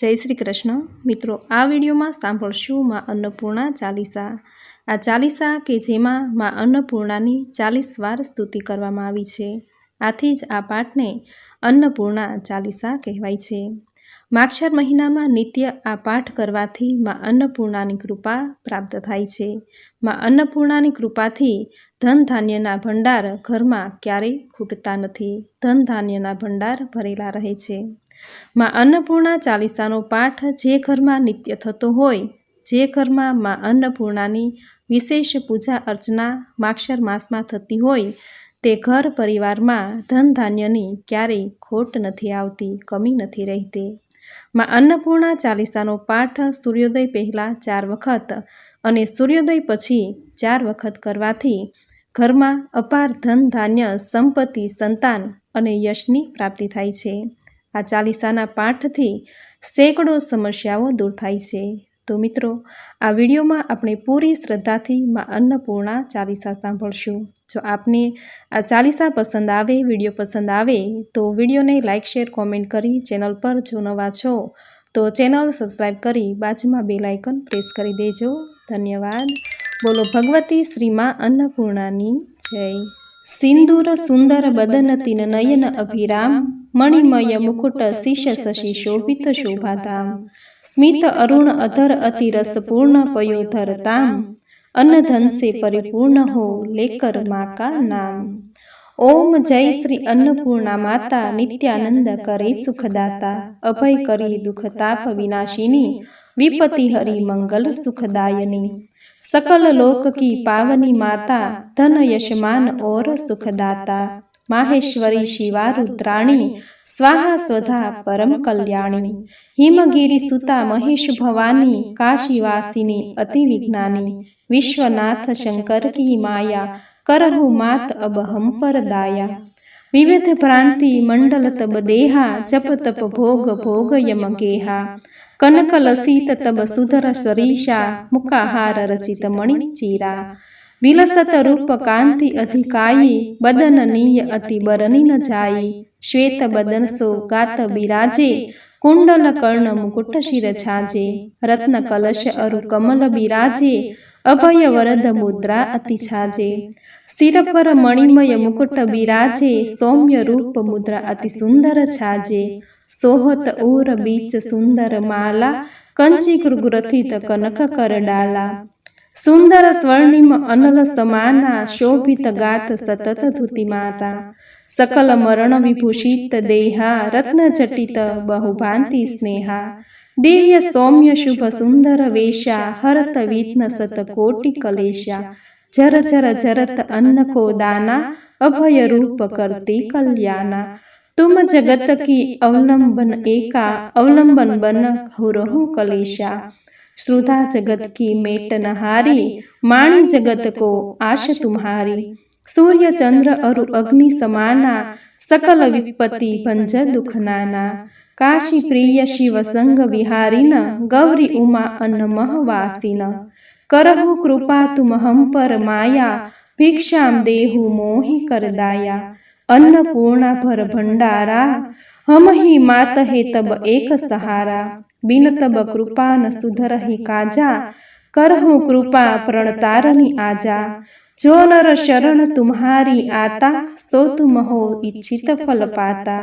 जय श्री कृष्ण। मित्रों, आ विडियो में सांभळशुं मां अन्नपूर्णा चालीसा। आ चालीसा के जेमां मां अन्नपूर्णानी 40 वार स्तुति करवामां आवी छे। आथी ज आ पाठने अन्नपूर्णा चालीसा कहेवाय छे। माक्षर महीना में नित्य आ पाठ करवाथी मां अन्नपूर्णानी कृपा प्राप्त थाय छे। मां अन्नपूर्णानी कृपाथी धन धान्यना भंडार घर में क्यारेय खूटता नथी। धन धान्यना भंडार भरेला रहे छे। मां अन्नपूर्णा चालीसानो पाठ जे घर में नित्य थतो होय, जे घर में मां अन्नपूर्णानी विशेष पूजा अर्चना माक्षर मास में थती होय, ते घर परिवार में धन धान्यनी क्यारेय खोट नथी आवती, कमी नथी रहती। मां अन्नपूर्णा चालीसानो पाठ सूर्योदय पहला 4 वखत अने सूर्योदय पछी 4 वखत करवाथी घर में अपार धन धान्य संपत्ति संतान अने यशनी प्राप्ति थाय छे। आ चालीसाना पाठथी सैकड़ों समस्याओं दूर थाय छे। तो मित्रों, आ विडियो में अपने पूरी श्रद्धाथी मां अन्नपूर्णा चालीसा सांभळशुं। जो आपने आ चालीसा पसंद आवे, विडियो पसंद आवे तो विडियो ने लाइक शेर कॉमेंट करी चैनल पर जो नवा छो तो चैनल सब्सक्राइब करी बाजुमां बेल आइकन प्रेस करी देजो। धन्यवाद। बोलो भगवती श्री मां अन्नपूर्णानी जय। सिंदूर सुंदर बदन तीन नयन अभिराम, मणिमय मुकुट शीश शशि शोभित शोभाधाम। स्मित अरुण अधर अति रसपूर्ण पयोधर ताम, अन्न धन से परिपूर्ण हो लेकर माँ का नाम। ओम जय श्री अन्नपूर्णा माता, नित्यानंद करे सुखदाता। अभय करी दुख ताप विनाशिनी, विपति हरि मंगल सुखदायनी। सकल लोक की पावनी माता, धन यशमान और सुखदाता। माहेश्वरी शिवा रुद्राणी, स्वाहा स्वधा परम कल्याणी। हिमगिरि सुता महेश भवानी, काशीवासिनी अति विज्ञानी। विश्वनाथ शंकर की माया, करहु मात अब हम पर दाया। विविध भ्रांति मंडल तब देहा, जप तप भोग भोग यम गेहा। कनक लसित तब सुधर सरीषा, मुकाहार रचित मणि चीरा। विलसत रूप कांति अधिकाई, बदन नीय अति बरनी न जाई। श्वेत बदन सो गात बिराजे, कुंडल कर्ण मुकुट शिर छाजे। रत्न कलश अरु कमल बिराजे, अभय वरद मुद्रा अति छाजे। सिर पर मणिमय मुकुट बिराजे, सौम्य रूप मुद्रा अति सुंदर छाजे। सोहत ऊर बीच सुंदर माला, कंची ग्रथित कनक कर डाला। सुंदर स्वर्णिम अनल समाना, शोभित गात सतत धुति माता। सकल मरण विभूषित देहा, रत्न जटित बहुभांति स्नेहा। दिव्य सौम्य शुभ सुंदर वेशा, हरत विघ्न सत कोटि कलेशा। झर झर झरत अन्न को दाना, अभय रूप करती कल्याणा। तुम जगत की अवलंबन एका, अवलंबन बन हुरहु कलेशा। श्रुधा जगत की मेट नहारी, माणी जगत को आश तुम्हारी। सूर्य चंद्र अरु अग्नि समाना, सकल विपत्ति भंज दुख नाना। काशी प्रिय शिव संग विहारिन, गौरी उमा अन्नमह वासिन। करहु कृपा तुम हम पर माया, भिक्षाम देहु मोहि कर दाया। अन्नपूर्णा भर भंडारा, हम ही मात है तब एक सहारा। बिन तब कृपा न सुधर ही काजा, करहु कृपा प्रणतारनी आजा। जो नर शरण तुम्हारी आता, सो तुम हो इच्छित फल पाता।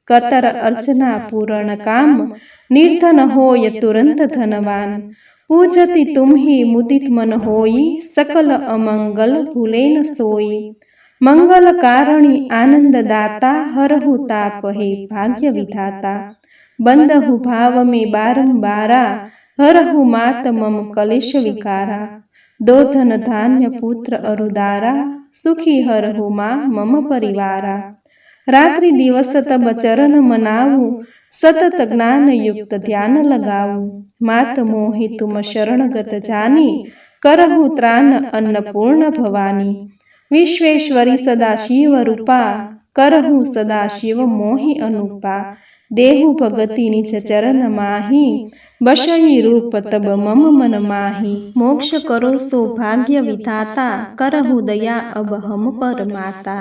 कतर अर्चना पूर्ण काम, निर्धन होय तुरंत धनवान। पूजति तुम ही मुदित मन होई, सकल अमंगल भूले न सोई। मंगल कारणी आनंद दाता, हरहु ताप है भाग्य विधाता। बंदहु भाव में बारंबारा, हरहु मात मम कलेश विकारा। दो धन धान्य पुत्र अरुदारा, सुखी हरहु माँ मम परिवारा। रात्रि दिवस तब चरण मनाऊ, सतत ज्ञान युक्त ध्यान लगाऊ। मात मोहि तुम शरणगत जानी, करहु त्राण अन्नपूर्ण भवानी। विश्वेश्वरी सदा शिव रूपा, करहु सदा शिव मोहि अनुपा। देहु भगति निज चरण माही, बसई रूप तब मम मन माही। मोक्ष करो सौभाग्य विधाता, करहु दया अब हम पर माता।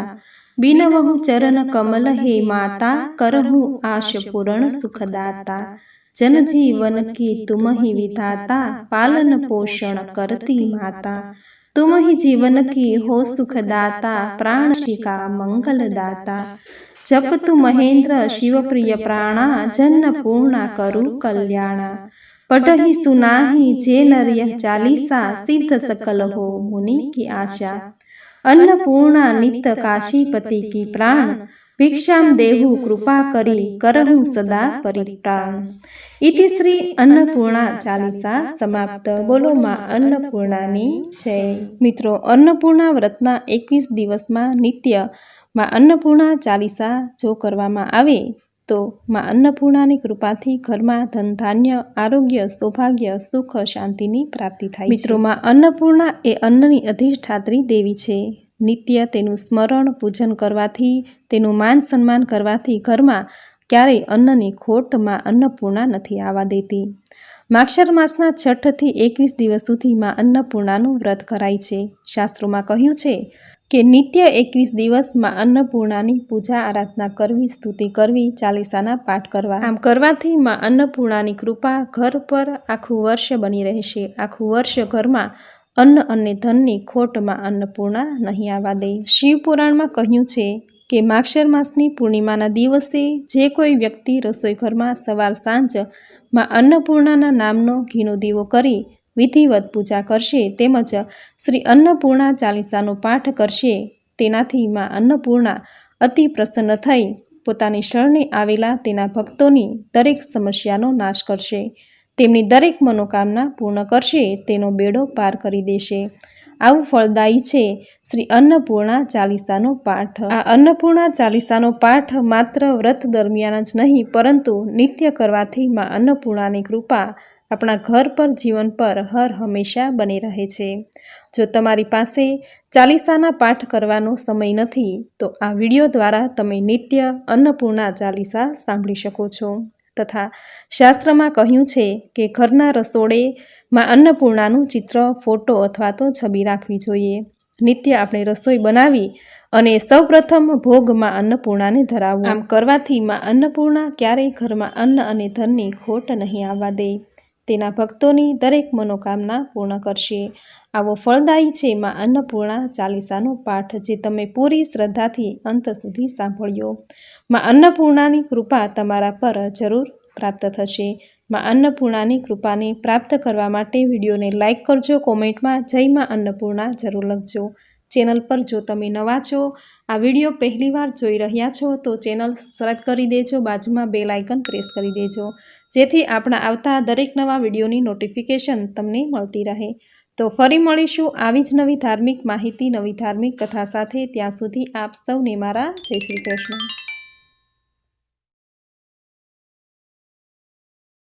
बिनवहु चरण कमल हे माता, करहु आश पूर्ण सुखदाता। जनजीवन की तुम ही विधाता, पालन पोषण करती माता। तुम ही जीवन की हो सुखदाता, प्राण का मंगलदाता। जपतु महेंद्र शिवप्रिय प्राणा, जन्म पूर्णा करु कल्याणा। पढ़हि सुनाहि जे नर यह चालीसा, सिद्ध सकल हो मुनि की आशा। अन्नपूर्णा नित्य काशीपति की प्राण, भिक्षाम देहु कृपा करी, करहु सदा परित्राण। इति श्री अन्नपूर्णा चालीसा समाप्त। बोलो मां अन्नपूर्णानी जय। मित्रों, अन्नपूर्णा व्रतना 21 दिवसमां नित्य मां अन्नपूर्णा चालीसा जो करवामां आवे तो मां अन्नपूर्णानी कृपाथी घरमां धन धान्य, आरोग्य, सौभाग्य, सुख, शांतिनी प्राप्ति थाय छे। मित्रों, मां अन्नपूर्णा ए अन्ननी अधिष्ठात्री देवी छे। नित्य तेनुं स्मरण पूजन करवाथी, तेनुं मान सन्मान करवाथी घरमां क्यारेय अन्ननी खोट मां अन्नपूर्णा नथी आवा देती। माक्षर मासना 6 થી 21 દિવસ सुधी मां अन्नपूर्णानुं व्रत कराय छे। शास्त्रोमां कह्युं छे के नित्य 21 દિવસ मां अन्नपूर्णानी पूजा आराधना करवी, स्तुति करवी, चालीसाना पाठ करवा। आम करवाथी मां अन्नपूर्णानी कृपा घर पर आखुं वर्ष बनी रहेशे। आखुं वर्ष घरमां अन्न अने धननी खोट मां अन्नपूर्णा नहीं आवा दे। शिवपुराणमां कह्युं छे के माक्षर मासनी पूर्णिमाना दिवसे जे कोई व्यक्ति रसोई घरमां सवार सांज मां अन्नपूर्णाना नामनो घीनो दीवो करी विधिवत पूजा करशे तेमज श्री अन्नपूर्णा चालीसानो पाठ करशे तेनाथी मां अन्नपूर्णा अति प्रसन्न थई पोतानी शरणे आवेला तेना भक्तोनी दरेक समस्यानो नाश करशे, तेमनी दरेक मनोकामना पूर्ण करशे, तेनो बेड़ो पार करी देशे। आवुं फलदायी छे श्री अन्नपूर्णा चालीसानो पाठ। आ अन्नपूर्णा चालीसानो पाठ मात्र व्रत दरमियान ज नहीं परंतु नित्य करवाथी मां अन्नपूर्णानी कृपा अपना घर पर जीवन पर हर हमेशा बनी रहे छे। जो तमारी पासे चालीसाना पाठ करवानो समय नथी तो आ विडियो द्वारा तमे नित्य अन्नपूर्णा चालीसा सांभळी शको छो। तथा शास्त्रमां कह्युं छे के घरना रसोड़े मां अन्नपूर्णानुं चित्र, फोटो अथवा तो छबी राखवी जोईए। नित्य आपणे रसोई बनावी अने सौप्रथम भोग मां अन्नपूर्णाने धराववो। आम करवाथी मां अन्नपूर्णा क्यारेय घरमां अन्न अने धननी खोट नहीं आवा दे, तेना भक्तोनी दरेक मनोकामना पूर्ण करशे। आवो फलदायी छे मां अन्नपूर्णा चालीसानो पाठ जे तमे पूरी श्रद्धाथी अंत सुधी सांभळ्यो। मां अन्नपूर्णानी कृपा तमारा पर जरूर प्राप्त थशे। मां अन्नपूर्णानी कृपाने प्राप्त करवा माटे विडियोने लाइक करजो, कॉमेंटमां जय मां अन्नपूर्णा जरूर लखजो। चेनल पर जो तमे नवा छो, आ विडियो पहली वार जोई रह्या छो तो चेनल सब्सक्राइब करी देजो, बाजुमां बेल आइकन प्रेस करी देजो जेथी आपणा आवता दरेक नवा विडियोनी नोटिफिकेशन तमने मळती रहे। तो फरी मळीशुं आवी ज नवी धार्मिक माहिती, नवी धार्मिक कथा साथे। त्यां सुधी आप सौने मारा जय श्री कृष्ण।